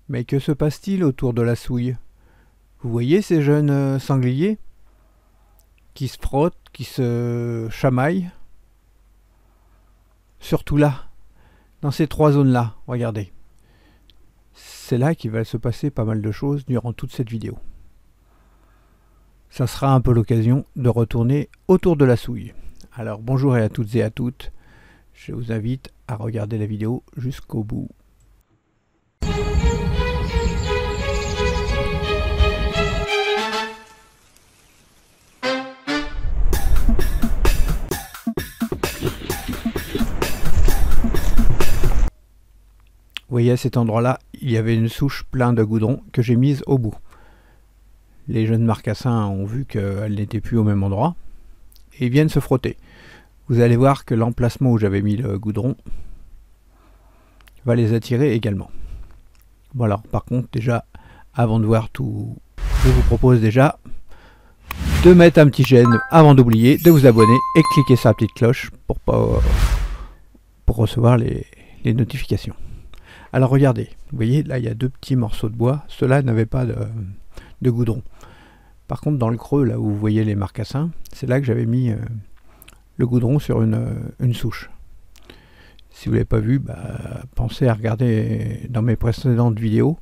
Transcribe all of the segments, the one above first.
Mais que se passe-t-il autour de la souille? Vous voyez ces jeunes sangliers qui se frottent, qui se chamaillent? Surtout là, dans ces trois zones-là, regardez. C'est là qu'il va se passer pas mal de choses durant toute cette vidéo. Ça sera un peu l'occasion de retourner autour de la souille. Alors bonjour à toutes et à toutes, je vous invite à regarder la vidéo jusqu'au bout. Vous voyez, à cet endroit-là, il y avait une souche pleine de goudron que j'ai mise au bout. Les jeunes marcassins ont vu qu'elle n'était plus au même endroit et ils viennent se frotter. Vous allez voir que l'emplacement où j'avais mis le goudron va les attirer également. Bon alors, par contre, déjà, avant de voir tout, je vous propose déjà de mettre un petit j'aime avant d'oublier, de vous abonner et cliquer sur la petite cloche pour recevoir les notifications. Alors regardez, vous voyez, là il y a deux petits morceaux de bois. Ceux-là n'avaient pas de goudron. Par contre, dans le creux, là où vous voyez les marcassins, c'est là que j'avais mis le goudron sur une souche. Si vous ne l'avez pas vu, pensez à regarder dans mes précédentes vidéos.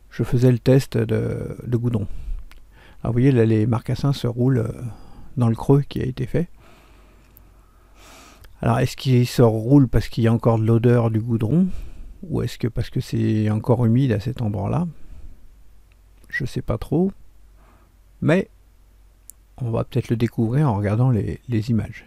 Je faisais le test de goudron. Alors vous voyez, là les marcassins se roulent dans le creux qui a été fait. Alors est-ce qu'ils se roulent parce qu'il y a encore de l'odeur du goudron? Ou est-ce que parce que c'est encore humide à cet endroit-là? Je sais pas trop. Mais on va peut-être le découvrir en regardant les images.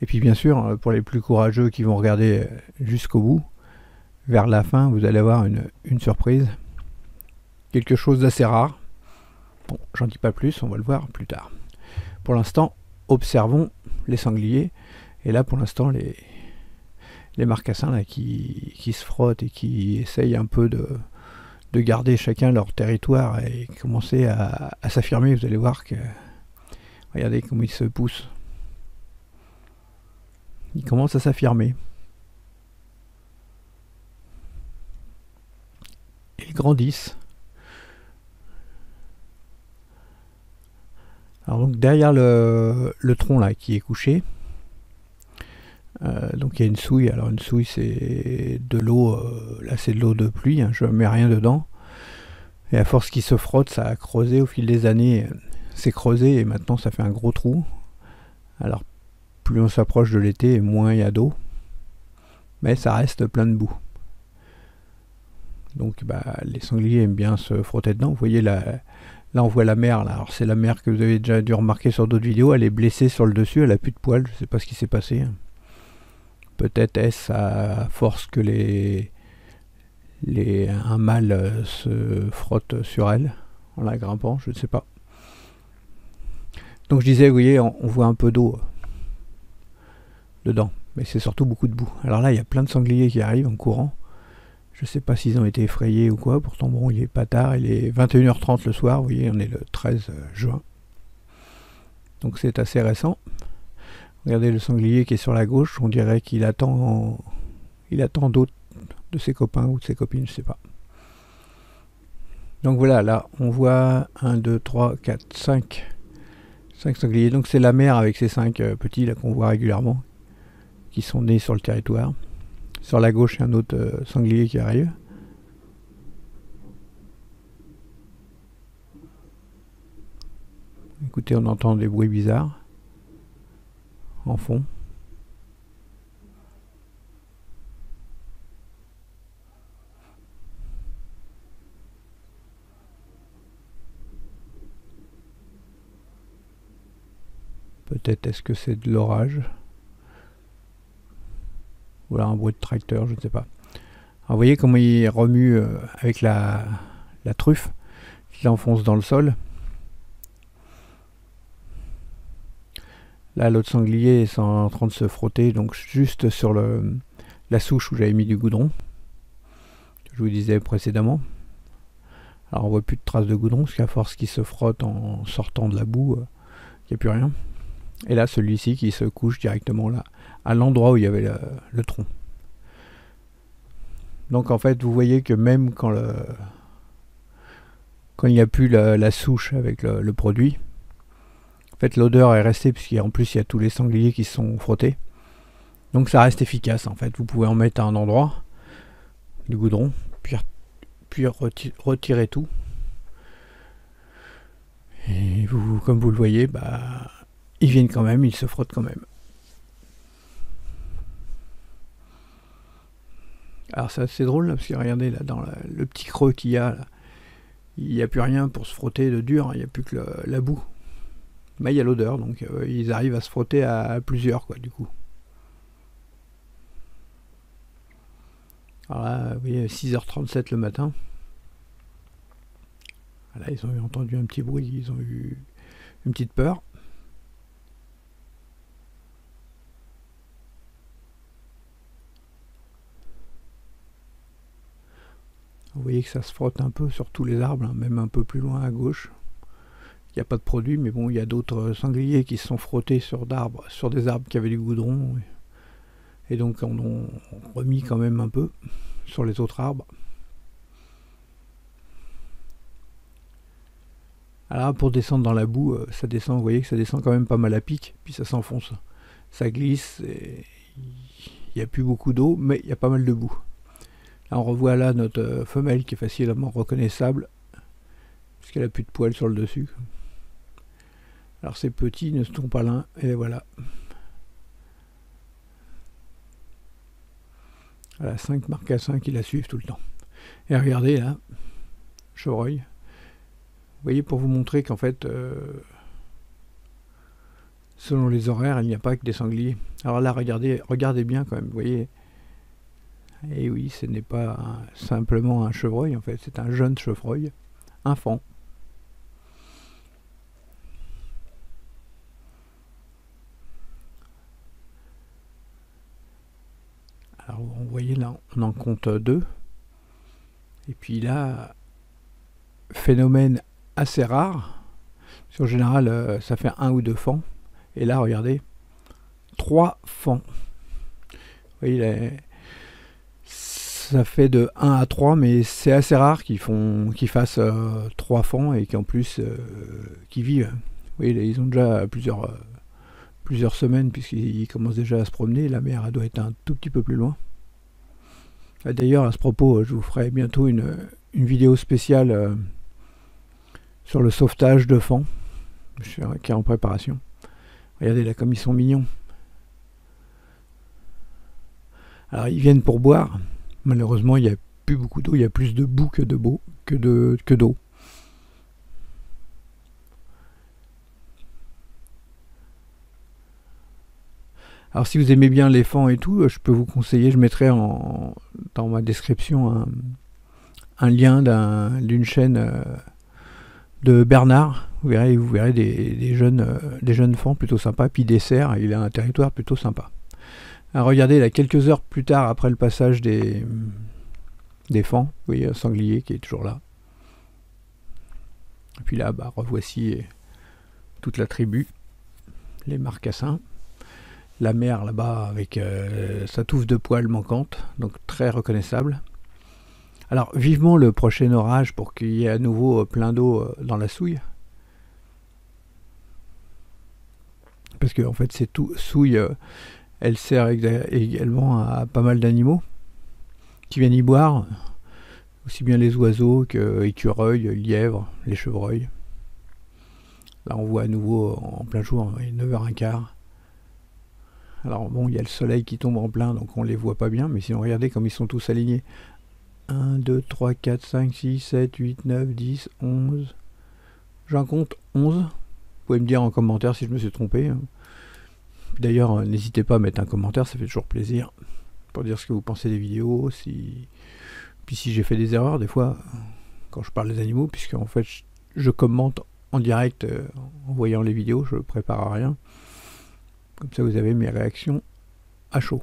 Et puis bien sûr, pour les plus courageux qui vont regarder jusqu'au bout, vers la fin, vous allez avoir une surprise. Quelque chose d'assez rare. Bon, j'en dis pas plus, on va le voir plus tard. Pour l'instant, observons les sangliers. Et là, pour l'instant, les marcassins là, qui se frottent et qui essayent un peu de garder chacun leur territoire et commencer à s'affirmer. Vous allez voir que regardez comment ils se poussent. Ils commencent à s'affirmer. Ils grandissent. Alors donc derrière le tronc là qui est couché, donc il y a une souille. Alors une souille c'est de l'eau, là c'est de l'eau de pluie, hein, je ne mets rien dedans. Et à force qu'il se frotte, ça a creusé au fil des années, c'est creusé et maintenant ça fait un gros trou. Alors plus on s'approche de l'été, moins il y a d'eau, mais ça reste plein de boue. Donc les sangliers aiment bien se frotter dedans. Vous voyez là on voit la mère, là. Alors c'est la mère que vous avez déjà dû remarquer sur d'autres vidéos, elle est blessée sur le dessus, elle a plus de poils, je ne sais pas ce qui s'est passé. Peut-être est-ce à force que un mâle se frotte sur elle en la grimpant, je ne sais pas. Donc je disais, vous voyez, on voit un peu d'eau dedans, mais c'est surtout beaucoup de boue. Alors là, il y a plein de sangliers qui arrivent en courant. Je ne sais pas s'ils ont été effrayés ou quoi, pourtant bon, il est pas tard, il est 21h30 le soir, vous voyez, on est le 13 juin. Donc c'est assez récent. Regardez le sanglier qui est sur la gauche, on dirait qu'il attend d'autres de ses copains ou de ses copines, je sais pas. Donc voilà, là on voit 1, 2, 3, 4, 5 sangliers. Donc c'est la mère avec ses 5 petits là qu'on voit régulièrement, qui sont nés sur le territoire. Sur la gauche, il y a un autre sanglier qui arrive. Écoutez, on entend des bruits bizarres en fond. Peut-être est-ce que c'est de l'orage? Ou là un bruit de tracteur, je ne sais pas. Alors vous voyez comment il remue avec la truffe qu'il enfonce dans le sol. Là l'autre sanglier est en train de se frotter, donc juste sur la souche où j'avais mis du goudron. Je vous disais précédemment. Alors on voit plus de traces de goudron, parce qu'à force qu'il se frotte en sortant de la boue, il n'y a plus rien. Et là celui-ci qui se couche directement là, à l'endroit où il y avait le tronc. Donc en fait vous voyez que même quand quand il n'y a plus la souche avec le produit. En fait, l'odeur est restée puisqu'en plus il y a tous les sangliers qui se sont frottés. Donc ça reste efficace en fait. Vous pouvez en mettre à un endroit du goudron, puis retirer tout. Et vous, comme vous le voyez, bah, ils viennent quand même, ils se frottent quand même. Alors c'est assez drôle là, parce que regardez là dans le petit creux qu'il y a, là, il n'y a plus rien pour se frotter de dur, il n'y a plus que la boue. Mais il y a l'odeur, donc ils arrivent à se frotter à plusieurs quoi du coup. Alors là, vous voyez, 6h37 le matin. Là, ils ont entendu un petit bruit, ils ont eu une petite peur. Vous voyez que ça se frotte un peu sur tous les arbres, hein, même un peu plus loin à gauche. Il n'y a pas de produit, mais bon, il y a d'autres sangliers qui se sont frottés sur des arbres qui avaient du goudron. Et donc on ont remis quand même un peu sur les autres arbres. Alors pour descendre dans la boue, ça descend, vous voyez que ça descend quand même pas mal à pic, puis ça s'enfonce. Ça glisse, et il n'y a plus beaucoup d'eau, mais il y a pas mal de boue. Là on revoit là notre femelle qui est facilement reconnaissable, puisqu'elle n'a plus de poils sur le dessus. Alors ces petits ne sont pas là, et voilà. Voilà, 5 marcassins qui la suivent tout le temps. Et regardez là, chevreuil. Vous voyez, pour vous montrer qu'en fait, selon les horaires, il n'y a pas que des sangliers. Alors là, regardez bien quand même, vous voyez. Et oui, ce n'est pas simplement un chevreuil, en fait, c'est un jeune chevreuil, un faon. Alors, vous voyez là, on en compte 2. Et puis là, phénomène assez rare. En général, ça fait 1 ou 2 fans. Et là, regardez, 3 fans. Vous voyez, ça fait de 1 à 3, mais c'est assez rare qu'ils fassent 3 fans et qu'en plus, qu'ils vivent. Vous voyez, ils ont déjà plusieurs semaines puisqu'ils commencent déjà à se promener. La mer elle doit être un tout petit peu plus loin. D'ailleurs, à ce propos, je vous ferai bientôt une vidéo spéciale sur le sauvetage de fans qui est en préparation. Regardez là comme ils sont mignons. Alors ils viennent pour boire. Malheureusement, il n'y a plus beaucoup d'eau. Il y a plus de boue que d'eau. Alors si vous aimez bien les fans et tout, je peux vous conseiller, je mettrai dans ma description un lien d'une chaîne de Bernard. Vous verrez des jeunes fans plutôt sympas, puis des cerfs, il a un territoire plutôt sympa. Alors regardez là, quelques heures plus tard après le passage des fans, vous voyez un sanglier qui est toujours là. Et puis là, bah, revoici toute la tribu, les marcassins. La mer là-bas avec sa touffe de poils manquante, donc très reconnaissable. Alors vivement le prochain orage pour qu'il y ait à nouveau plein d'eau dans la Souille. Parce que en fait c'est tout. Souille, elle sert également à pas mal d'animaux qui viennent y boire. Aussi bien les oiseaux que écureuils, lièvres, les chevreuils. Là on voit à nouveau en plein jour, 9h15. Alors bon, il y a le soleil qui tombe en plein, donc on les voit pas bien, mais sinon regardez comme ils sont tous alignés. 1, 2, 3, 4, 5, 6, 7, 8, 9, 10, 11. J'en compte 11. Vous pouvez me dire en commentaire si je me suis trompé. D'ailleurs, n'hésitez pas à mettre un commentaire, ça fait toujours plaisir. Pour dire ce que vous pensez des vidéos, puis si j'ai fait des erreurs, des fois, quand je parle des animaux, puisque en fait, je commente en direct en voyant les vidéos, je prépare rien. Comme ça, vous avez mes réactions à chaud.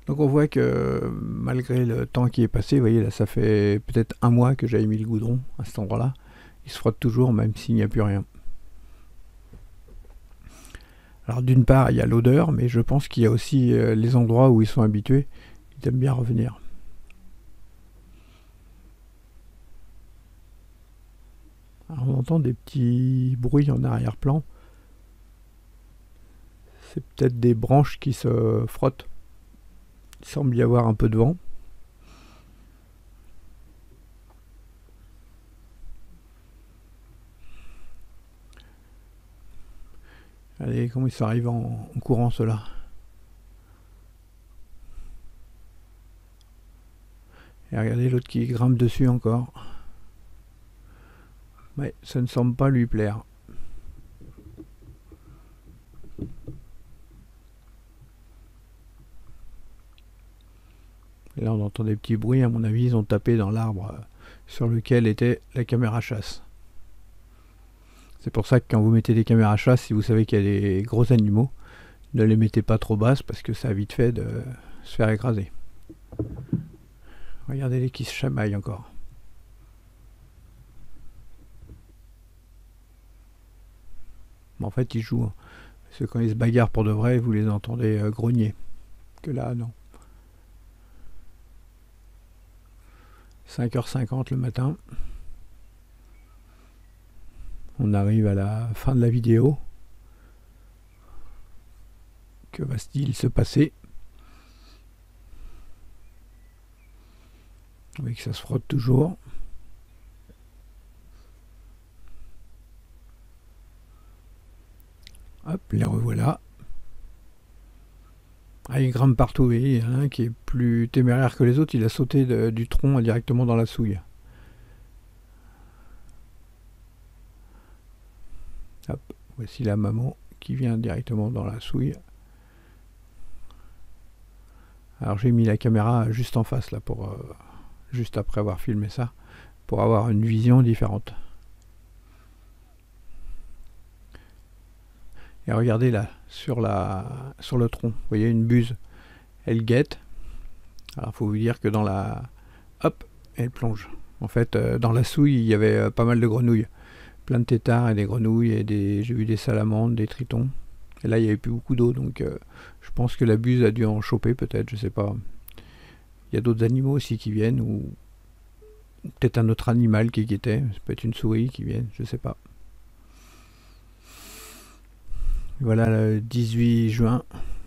Donc on voit que malgré le temps qui est passé, vous voyez là, ça fait peut-être 1 mois que j'avais mis le goudron à cet endroit-là. Il se frotte toujours, même s'il n'y a plus rien. Alors d'une part, il y a l'odeur, mais je pense qu'il y a aussi les endroits où ils sont habitués. Ils aiment bien revenir. Alors on entend des petits bruits en arrière-plan. C'est peut-être des branches qui se frottent. Il semble y avoir un peu de vent. Allez, comment ils arrivent en courant ceux-là? Et regardez l'autre qui grimpe dessus encore. Mais ça ne semble pas lui plaire. Et là on entend des petits bruits, à mon avis ils ont tapé dans l'arbre sur lequel était la caméra chasse. C'est pour ça que quand vous mettez des caméras chasse, si vous savez qu'il y a des gros animaux, ne les mettez pas trop basses parce que ça a vite fait de se faire écraser. Regardez-les qui se chamaillent encore. En fait ils jouent, parce que quand ils se bagarrent pour de vrai, vous les entendez grogner. Que là non. 5h50 le matin. On arrive à la fin de la vidéo. Que va-t-il se passer? Oui, que ça se frotte toujours. Hop, les revoilà. Ah, il grimpe partout, et il y en a un qui est plus téméraire que les autres, il a sauté du tronc directement dans la souille. Hop, voici la maman qui vient directement dans la souille. Alors j'ai mis la caméra juste en face là pour juste après avoir filmé ça, pour avoir une vision différente. Et regardez là, sur le tronc, vous voyez une buse, elle guette. Alors il faut vous dire que dans la... Hop, elle plonge. En fait, dans la souille, il y avait pas mal de grenouilles. Plein de têtards et des grenouilles, et j'ai vu des salamandres, des tritons. Et là, il n'y avait plus beaucoup d'eau, donc je pense que la buse a dû en choper peut-être, je sais pas. Il y a d'autres animaux aussi qui viennent, ou peut-être un autre animal qui guettait. Ça peut être une souris qui vient, je sais pas. Voilà le 18 juin,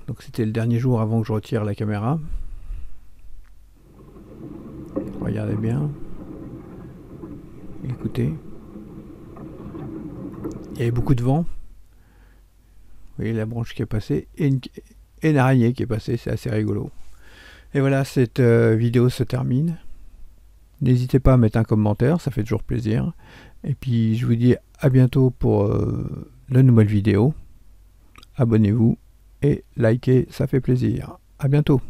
donc c'était le dernier jour avant que je retire la caméra. Regardez bien. Écoutez. Il y avait beaucoup de vent. Vous voyez la branche qui est passée et une araignée qui est passée, c'est assez rigolo. Et voilà, cette vidéo se termine. N'hésitez pas à mettre un commentaire, ça fait toujours plaisir. Et puis je vous dis à bientôt pour de nouvelles vidéos. Abonnez-vous et likez, ça fait plaisir. À bientôt.